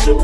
Shout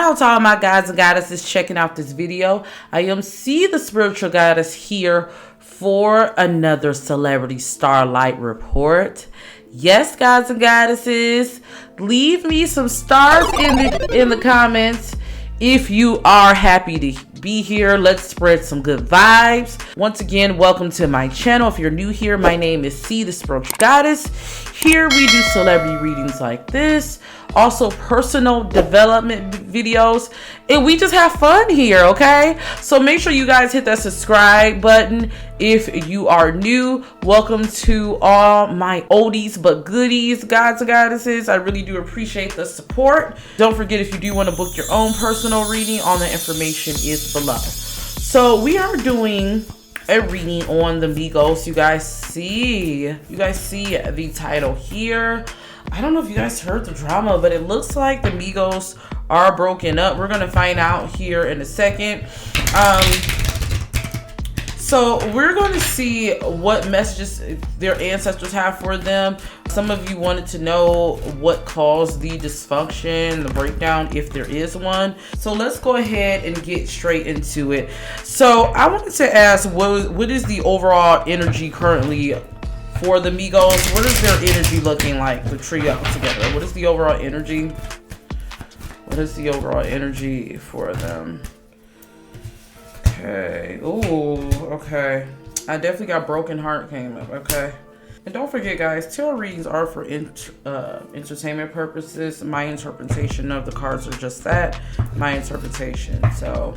out to all my guys and goddesses checking out this video. I am C, the spiritual goddess, here for another celebrity starlight report. Yes, guys and goddesses, leave me some stars in the comments if you are happy to be here. Let's spread some good vibes. Once again, welcome to my channel. If you're new here, my name is C, the spiritual goddess. Here we do celebrity readings like this, also personal development videos, and we just have fun here, okay? So make sure you guys hit that subscribe button if you are new. Welcome to all my oldies but goodies, gods and goddesses. I really do appreciate the support. Don't forget, if you do want to book your own personal reading, all the information is below. So we are doing a reading on the Migos. You guys see the title here. I don't know if you guys heard the drama, but it looks like the Migos are broken up. We're gonna find out here in a second. So we're going to see what messages their ancestors have for them. Some of you wanted to know what caused the dysfunction, the breakdown, if there is one. So let's go ahead and get straight into it. So I wanted to ask, what is the overall energy currently for the Migos? What is their energy looking like, the trio together? What is the overall energy? What is the overall energy for them? Okay. Ooh, okay. I definitely got broken heart came up. Okay. And don't forget, guys, tarot readings are for entertainment purposes. My interpretation of the cards are just that, my interpretation. So,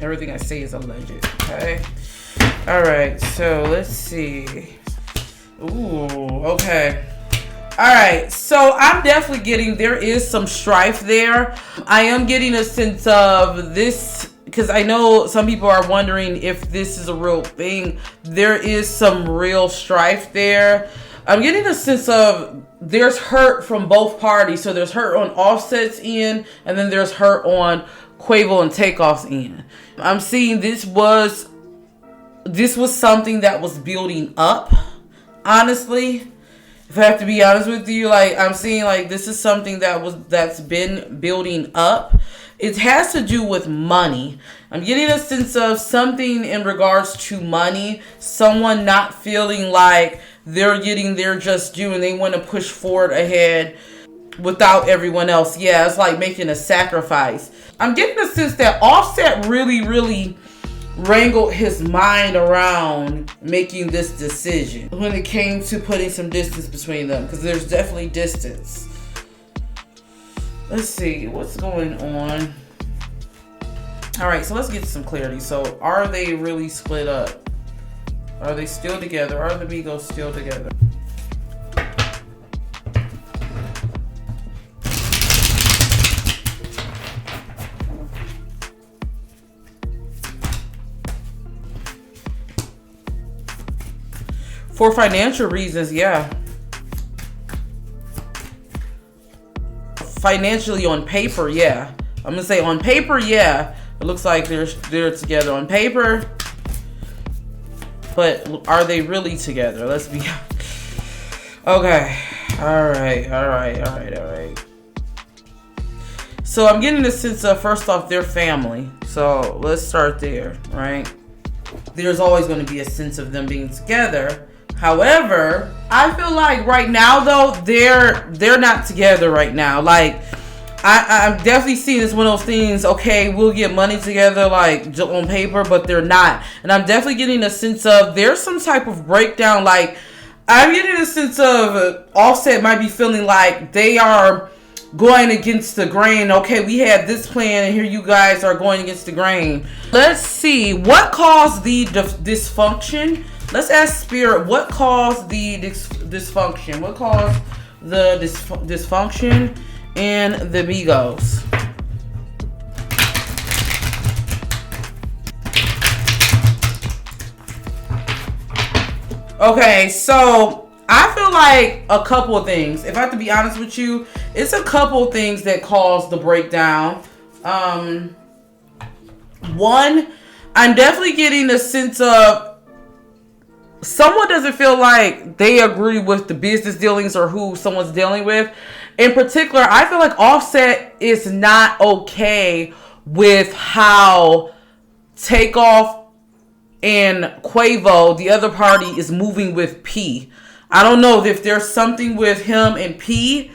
everything I say is alleged. Okay. All right. So let's see. Ooh. Okay. All right, so I'm definitely getting, there is some strife there. I am getting a sense of this, because I know some people are wondering if this is a real thing. There is some real strife there. I'm getting a sense of there's hurt from both parties. So there's hurt on Offset's end, and then there's hurt on Quavo and Takeoff's end. I'm seeing this was something that was building up, honestly. If I have to be honest with you, like, I'm seeing like this is something that's been building up. It has to do with money. I'm getting a sense of something in regards to money. Someone not feeling like they're getting their just due and they want to push forward ahead without everyone else. Yeah, it's like making a sacrifice. I'm getting a sense that Offset really wrangled his mind around making this decision when it came to putting some distance between them, because there's definitely distance. Let's see what's going on. All right, so let's get some clarity. So are they really split up? Are they still together? Are the Migos still together? For financial reasons, yeah. Financially, on paper, yeah. I'm gonna say on paper, yeah. It looks like they're together on paper. But are they really together? Let's be okay. All right. So I'm getting the sense of, first off, their family. So let's start there, right? There's always going to be a sense of them being together. However, I feel like right now, though, they're not together right now. Like, I'm definitely seeing this one of those things, okay, we'll get money together, like, on paper, but they're not. And I'm definitely getting a sense of there's some type of breakdown. Like, I'm getting a sense of Offset might be feeling like they are going against the grain. Okay, we had this plan, and here you guys are going against the grain. Let's see. What caused the dysfunction? Let's ask Spirit, what caused the dysfunction? What caused the dysfunction in the Migos? Okay, so I feel like a couple of things. If I have to be honest with you, it's a couple of things that caused the breakdown. One, I'm definitely getting a sense of someone doesn't feel like they agree with the business dealings or who someone's dealing with. In particular, I feel like Offset is not okay with how Takeoff and Quavo, the other party, is moving with P. I don't know if there's something with him and P.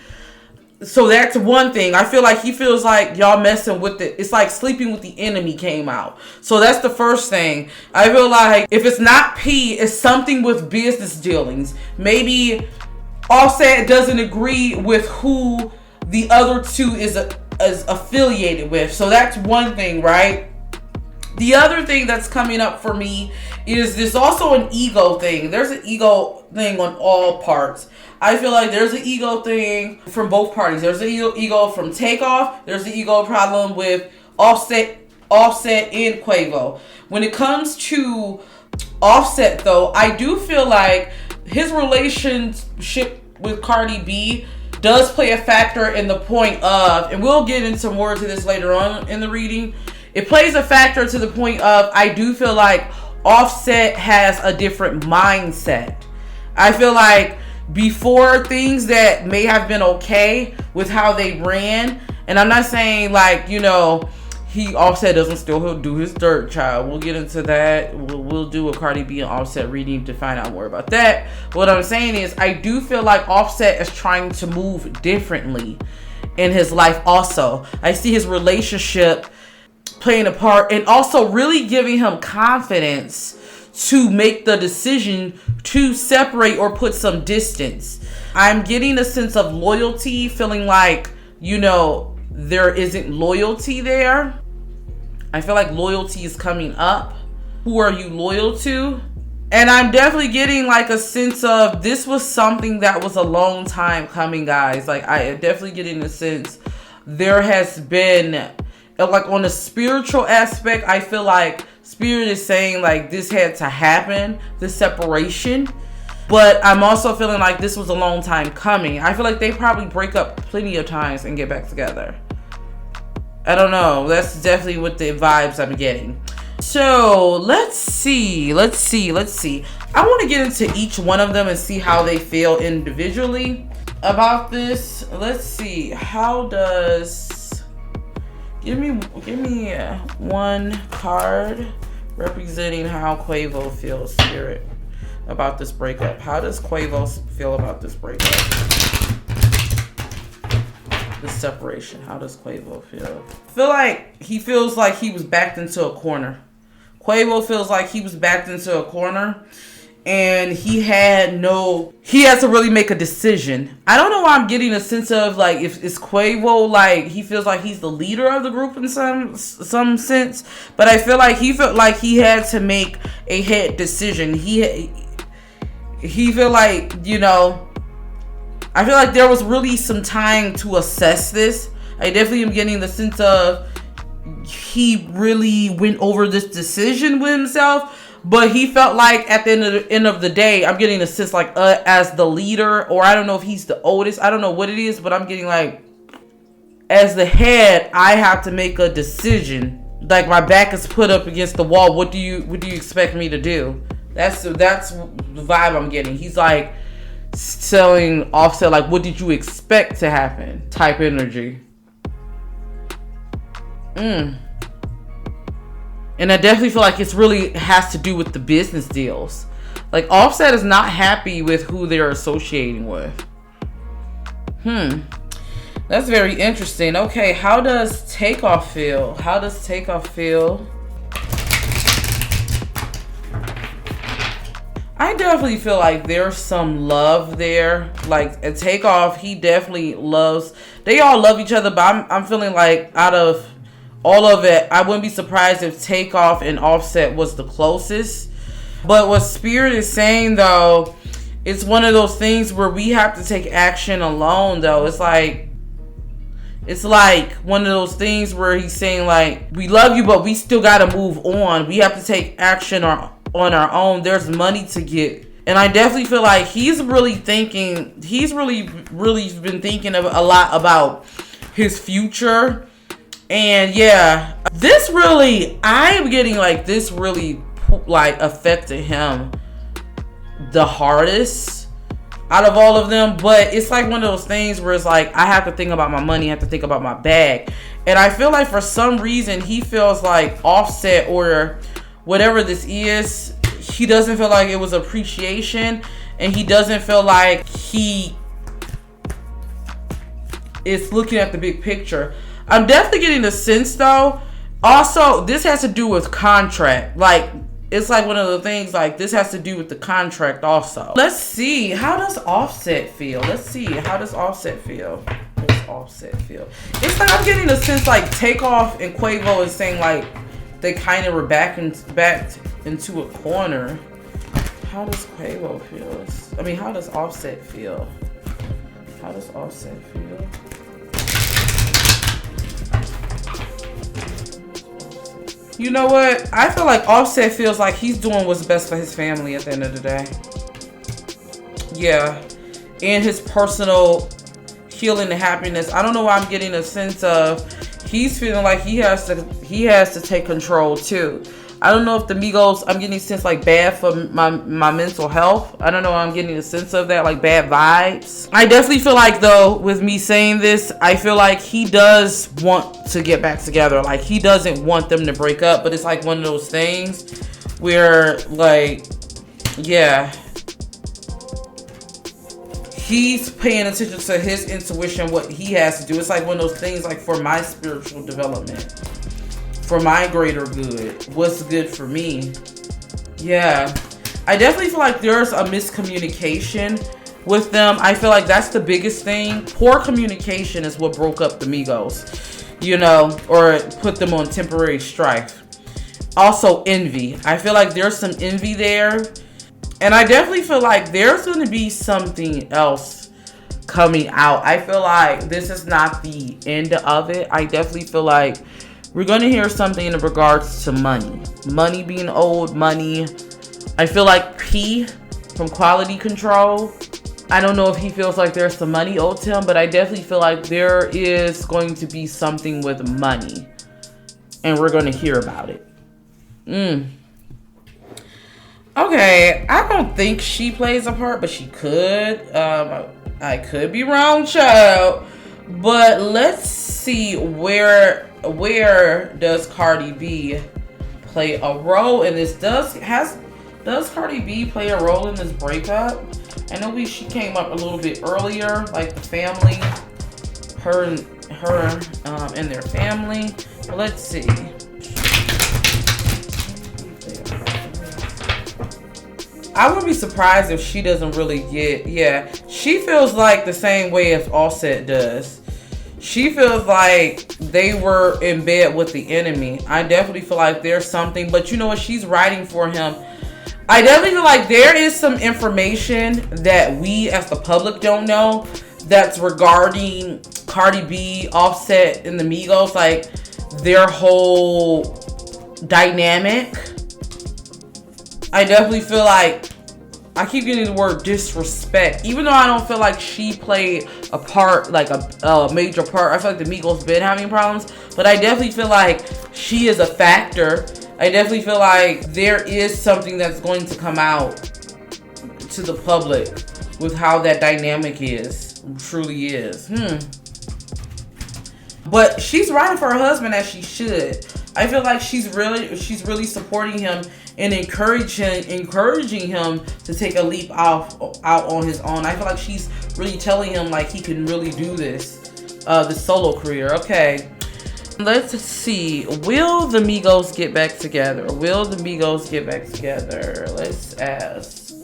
So that's one thing. I feel like he feels like y'all messing with it. It's like Sleeping with the Enemy came out. So that's the first thing. I feel like if it's not P, it's something with business dealings. Maybe Offset doesn't agree with who the other two is affiliated with. So that's one thing, right? The other thing that's coming up for me is there's also an ego thing. There's an ego thing on all parts. I feel like there's an ego thing from both parties. There's an ego from Takeoff. There's an ego problem with Offset and Quavo. When it comes to Offset, though, I do feel like his relationship with Cardi B does play a factor in the point of, and we'll get into more to this later on in the reading, it plays a factor to the point of, I do feel like Offset has a different mindset. I feel like before, things that may have been okay with how they ran, and I'm not saying like, you know, Offset doesn't still do his dirt, child. We'll get into that. We'll do a Cardi B and Offset reading to find out more about that. What I'm saying is, I do feel like Offset is trying to move differently in his life also. I see his relationship playing a part and also really giving him confidence to make the decision to separate or put some distance. I'm getting a sense of loyalty, feeling like, you know, there isn't loyalty there. I feel like loyalty is coming up. Who are you loyal to? And I'm definitely getting like a sense of this was something that was a long time coming, guys. Like, I am definitely getting a sense there has been, like, on a spiritual aspect, I feel like Spirit is saying like this had to happen, this separation. But I'm also feeling like this was a long time coming. I feel like they probably break up plenty of times and get back together. I don't know. That's definitely what the vibes I'm getting. So let's see. I want to get into each one of them and see how they feel individually about this. Let's see. How does... Give me one card representing how Quavo feels, Spirit, about this breakup. How does Quavo feel about this breakup? This separation. How does Quavo feel? I feel like he feels like he was backed into a corner. Quavo feels like he was backed into a corner and he had to really make a decision. I don't know why I'm getting a sense of like, if it's Quavo, like he feels like he's the leader of the group in some sense, but I feel like he felt like he had to make a head decision. He feel like, you know, I feel like there was really some time to assess this. I definitely am getting the sense of he really went over this decision with himself. But he felt like at the end of the day, I'm getting a sense like as the leader, or I don't know if he's the oldest. I don't know what it is, but I'm getting like, as the head, I have to make a decision. Like my back is put up against the wall. What do you expect me to do? That's the vibe I'm getting. He's like telling Offset like, what did you expect to happen? Type energy. And I definitely feel like it's really has to do with the business deals. Like Offset is not happy with who they're associating with. That's very interesting. Okay, how does Takeoff feel? I definitely feel like there's some love there. Like at Takeoff, he definitely loves. They all love each other, but I'm feeling like out of all of it, I wouldn't be surprised if Takeoff and Offset was the closest. But what Spirit is saying, though, it's one of those things where we have to take action alone, though. It's like one of those things where he's saying, like, we love you, but we still got to move on. We have to take action on our own. There's money to get. And I definitely feel like he's really been thinking a lot about his future. And yeah, this really, I am getting like this really like affected him the hardest out of all of them. But it's like one of those things where it's like, I have to think about my money, I have to think about my bag. And I feel like for some reason he feels like Offset or whatever this is, he doesn't feel like it was appreciation, and he doesn't feel like he is looking at the big picture. I'm definitely getting the sense though. Also, this has to do with contract. Like, it's like one of the things, like, this has to do with the contract also. Let's see. How does Offset feel? Let's see. How does Offset feel? How does Offset feel? It's like I'm getting the sense like Takeoff and Quavo is saying like they kind of were backed into a corner. How does Quavo feel? I mean, how does Offset feel? How does Offset feel? You know what? I feel like Offset feels like he's doing what's best for his family at the end of the day. Yeah. And his personal healing and happiness. I don't know why I'm getting a sense of he's feeling like he has to take control too. I don't know if the Migos, I'm getting a sense like bad for my mental health. I don't know, I'm getting a sense of that, like bad vibes. I definitely feel like though, with me saying this, I feel like he does want to get back together. Like he doesn't want them to break up, but it's like one of those things where like, yeah, he's paying attention to his intuition, what he has to do. It's like one of those things like for my spiritual development, for my greater good, what's good for me. Yeah, I definitely feel like there's a miscommunication with them. I feel like that's the biggest thing. Poor communication is what broke up the Migos, you know, or put them on temporary strife. Also envy. I feel like there's some envy there. And I definitely feel like there's going to be something else coming out. I feel like this is not the end of it. I definitely feel like we're going to hear something in regards to money. Money being owed, money. I feel like P from Quality Control. I don't know if he feels like there's some money owed to him, but I definitely feel like there is going to be something with money. And we're going to hear about it. Okay, I don't think she plays a part, but she could. I could be wrong, child. But let's see where does Cardi B play a role in this? Does Cardi B play a role in this breakup? I know she came up a little bit earlier, like the family, her and their family. But let's see. I would be surprised if she doesn't really get, yeah. She feels like the same way as Offset does. She feels like they were in bed with the enemy. I definitely feel like there's something, but you know what? She's writing for him. I definitely feel like there is some information that we as the public don't know that's regarding Cardi B, Offset, and the Migos, like their whole dynamic. I definitely feel like, I keep getting the word disrespect, even though I don't feel like she played a part, like a major part. I feel like the Migos been having problems, but I definitely feel like she is a factor. I definitely feel like there is something that's going to come out to the public with how that dynamic truly is. But she's riding for her husband as she should. I feel like she's really supporting him and encouraging him to take a leap out on his own. I feel like she's really telling him like he can really do this solo career. Okay, let's see. Will the Migos get back together? Will the Migos get back together? Let's ask.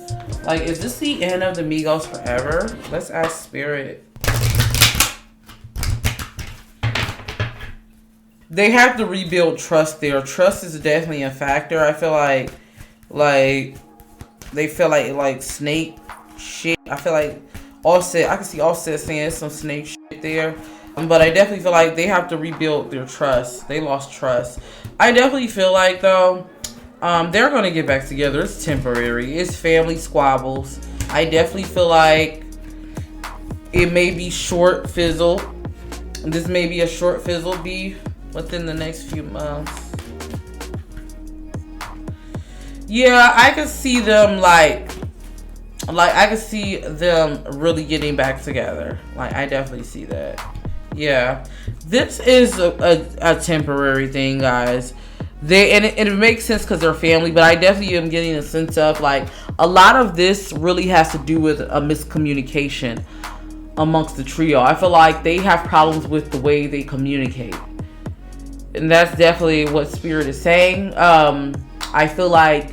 Like, is this the end of the Migos forever? Let's ask Spirit. They have to rebuild trust there. Trust is definitely a factor. I feel like they feel like snake shit. I feel like Offset, I can see Offset saying some snake shit there. But I definitely feel like they have to rebuild their trust. They lost trust. I definitely feel like though, they're gonna get back together. It's temporary. It's family squabbles. I definitely feel like it may be short fizzle. This may be a short fizzle beef. within the next few months. Yeah, I could see them like I could see them really getting back together. Like, I definitely see that. Yeah, this is a temporary thing, guys. And it makes sense because they're family, but I definitely am getting a sense of like a lot of this really has to do with a miscommunication amongst the trio. I feel like they have problems with the way they communicate, and that's definitely what Spirit is saying. I feel like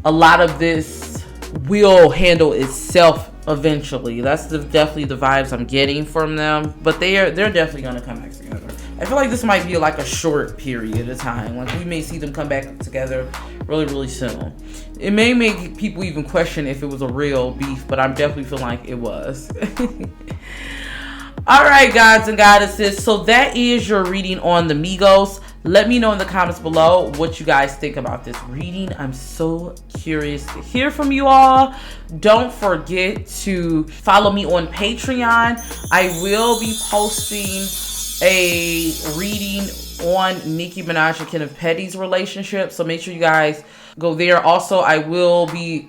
a lot of this will handle itself eventually. That's definitely the vibes I'm getting from them. But they're definitely gonna come back together. I feel like this might be like a short period of time. Like, we may see them come back together really, really soon. It may make people even question if it was a real beef, but I'm definitely feeling like it was. All right, gods and goddesses. So that is your reading on the Migos. Let me know in the comments below what you guys think about this reading. I'm so curious to hear from you all. Don't forget to follow me on Patreon. I will be posting a reading on Nicki Minaj and Kenneth Petty's relationship, so make sure you guys go there. Also, I will be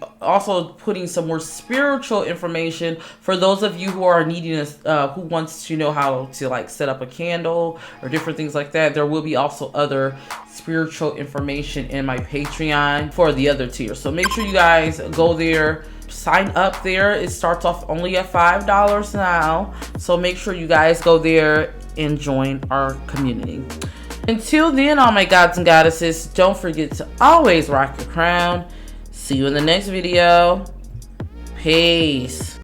putting some more spiritual information for those of you who are needing who wants to know how to like set up a candle or different things like that. There will be also other spiritual information in my Patreon for the other tier, so make sure you guys go there. Sign up there. It starts off only at $5 now, so make sure you guys go there and join our community. Until then, all my gods and goddesses, don't forget to always rock your crown. See you in the next video. Peace.